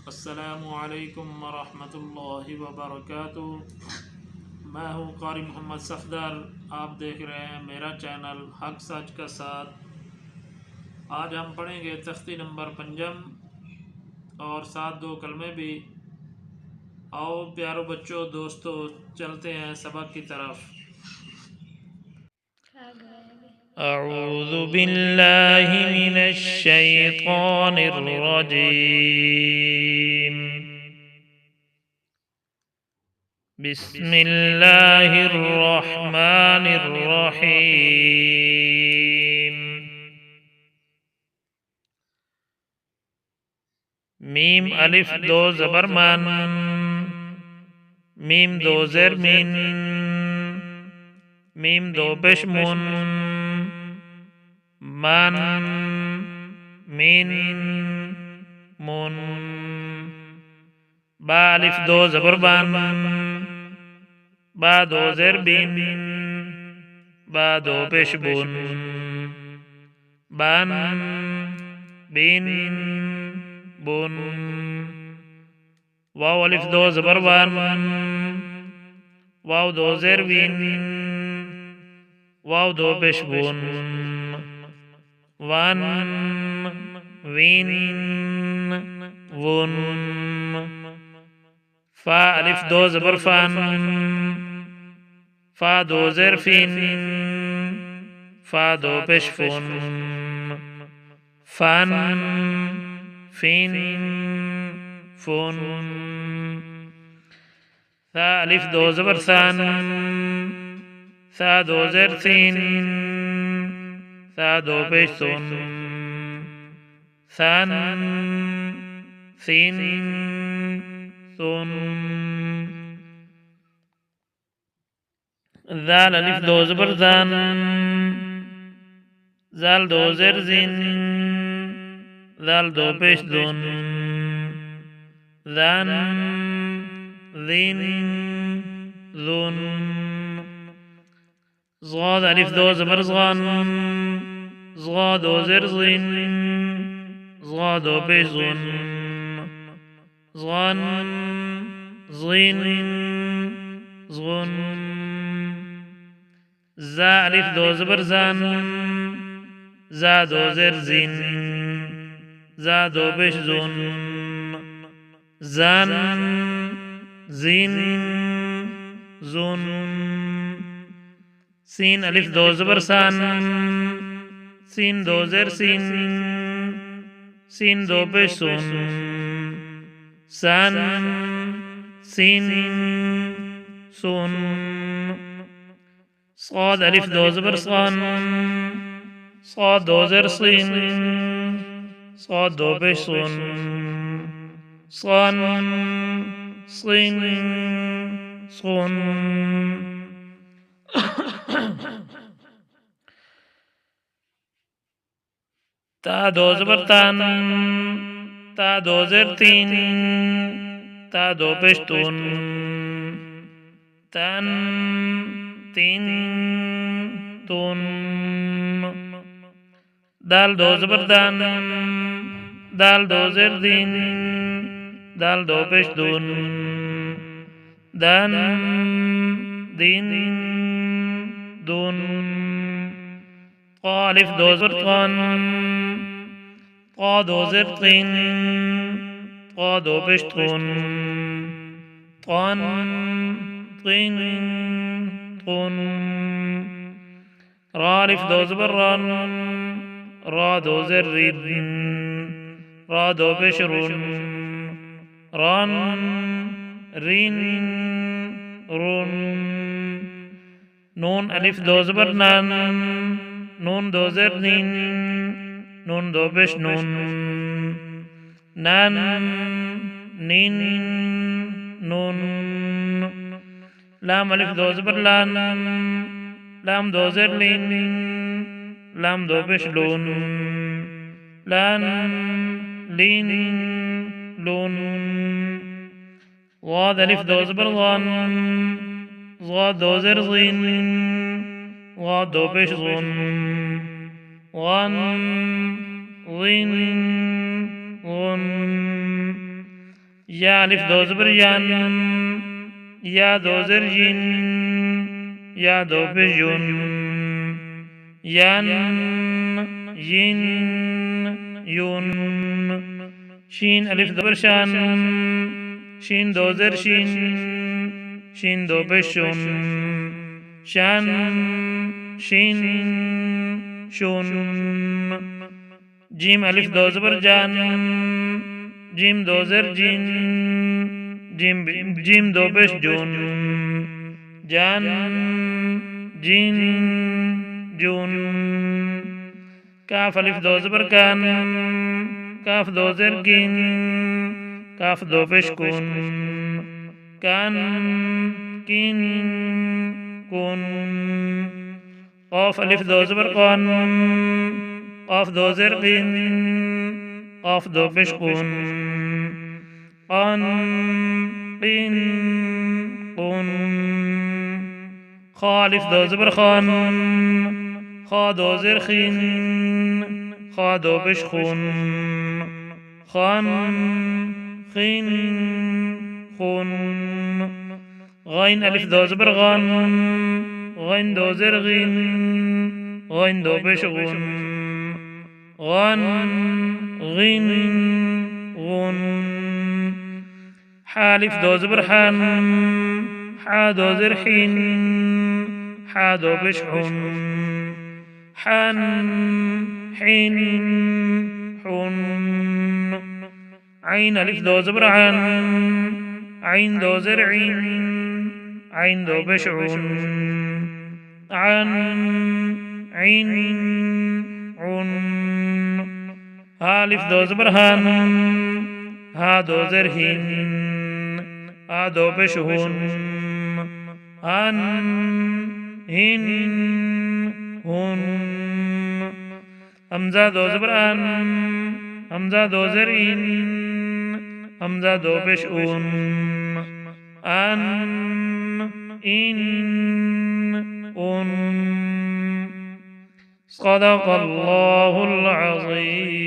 अस्सलामुअलैकुम वरहमतुल्लाहि वबरकातुह। मैं हूँ कारी मोहम्मद सफदर। आप देख रहे हैं मेरा चैनल हक सच का साथ। आज हम पढ़ेंगे तख्ती नंबर पंजम और साथ दो कलमे भी। आओ प्यारो बच्चों दोस्तों, चलते हैं सबक की तरफ। अऊज़ु बिल्लाहि मिनश शैतानिर रजीम। बिस्मिल्लाहिर रहमानिर रहीम। मीम अलिफ दो ज़बर मन, मीम दो ज़ेर मिन, मीम दो पेश मुन, मन मिन मुन। बा अलिफ दो ज़बर बन, बा दो ज़ेर बिन, बा दो पेश बुन, बन बिन बुन। वाव अलिफ दो ज़बर वन, वाव दो ज़ेर विन, वाव दो पेश बुन, वन विन वुन। फा अलिफ दो ज़बर फन, फा दो ज़ेर फिन, फा दो पेश फुन, फन फिन फुन। सा अलिफ दो ज़बर सन, सा दो ज़ेर सिन, सा दो पेश सुन, सन सिन सुन। ज़ाल अलिफ दो ज़बर ज़न, ज़ाल दो ज़ेर ज़िन, ज़ाल दो पेश ज़ुन, ज़न ज़िन ज़ुन। ज़ाद अलिफ दो ज़बर ज़न, ज़ा दो ज़ेर ज़िन, ज़ा दो पेश ज़ुन, ज़न ज़िन ज़ुन। ज़ा अलिफ दो ज़बर ज़न, ज़ा दो ज़ेर ज़िन, ज़ा दो पेश ज़ुन, ज़न ज़िन ज़ुन। सीन अलिफ दो ज़बर सन, सीन दो ज़ेर सिन, सीन दो पेश सुन, सन सिन सुन। صاد अलिफ दो ज़बर सन, صاد दो ज़ेर सिन, صاد दो पेश सुन, सन सिन सुन। ता दो ज़बर तन, ता दो ज़ेर तीन, ता दो पेश तुन, तन तीन तुन। दाल दो ज़बर दन, दाल दो ज़ेर दिन, दाल दो पेश दुन, दन दिन दुन। क़ा अलिफ दो ज़बर क़न, क़ा दो ज़ेर क़िन, क़ा दो पेश क़ुन, क़न क़िन क़ुन। रा अलिफ दो ज़बर रन, रा दो ज़ेर रिन, रा दो पेश रुन, रन रिन रुन। नून अलिफ दो ज़बर नन, नून दो ज़ेर निन, नून दो पेश नून, नन निन नून। लाम अलिफ दो ज़बर लन, लाम दो ज़ेर लिन, लाम दो पेश लून, लन लिन लून। ज़ाद अलिफ दो ज़बर ज़न, ज़ा दो ज़ेर ज़िन, ज़ा दो पेश ज़ुन, ज़न ज़िन ज़ुन। या अलिफ दो ज़बर यान, या दो ज़र जिन, या दो पेश जुन, यान यिन युन। शीन अलिफ दो ज़बर शान, शीन दो ज़र शीन, शीन दो पेश शुन, शान शीन शुन। जीम अलिफ दो ज़बर जान, जीम दो ज़र जिन, जीम दो पेश जुन, जान जिन जुन। काफ अलिफ दो ज़बर कान, काफ दो ज़र किन, काफ दो पेश कुन, कान किन कुन। क़ाफ अलिफ दो ज़बर क़ान, क़ाफ दो ज़र क़िन, क़ाफ दो पेश कुन, क़ान क़िन कुन। ख़ा अलिफ दो ज़बर ख़ान, ख़ा दो ज़र ख़िन, ख़ा दो पेश खुन, ख़ान ख़िन खुन। ग़ाइन अलिफ दो ज़बर ग़ान, ग़ाइन दो ज़र ग़िन, ग़ाइन दो पेश गुन, ग़ान ग़िन गुन। हा अलिफ दो ज़बर हान, हा दो ज़र हिन, हा दो पेश हुन, हान हिन हुन। आइन अलिफ दो ज़बर आन, आइन दो ज़र इन, आइन दो पेश उन, आन इन उन। हा अलिफ दो ज़बर हान, हा दो ज़र हिन, हा दो पेश हुन, हान हिन हुन। हमज़ा दो ज़बर आन, हमज़ा दो ज़र इन, हमज़ा दो पेश उन, आन इन उन। सदक़ल्लाहुल अज़ीम।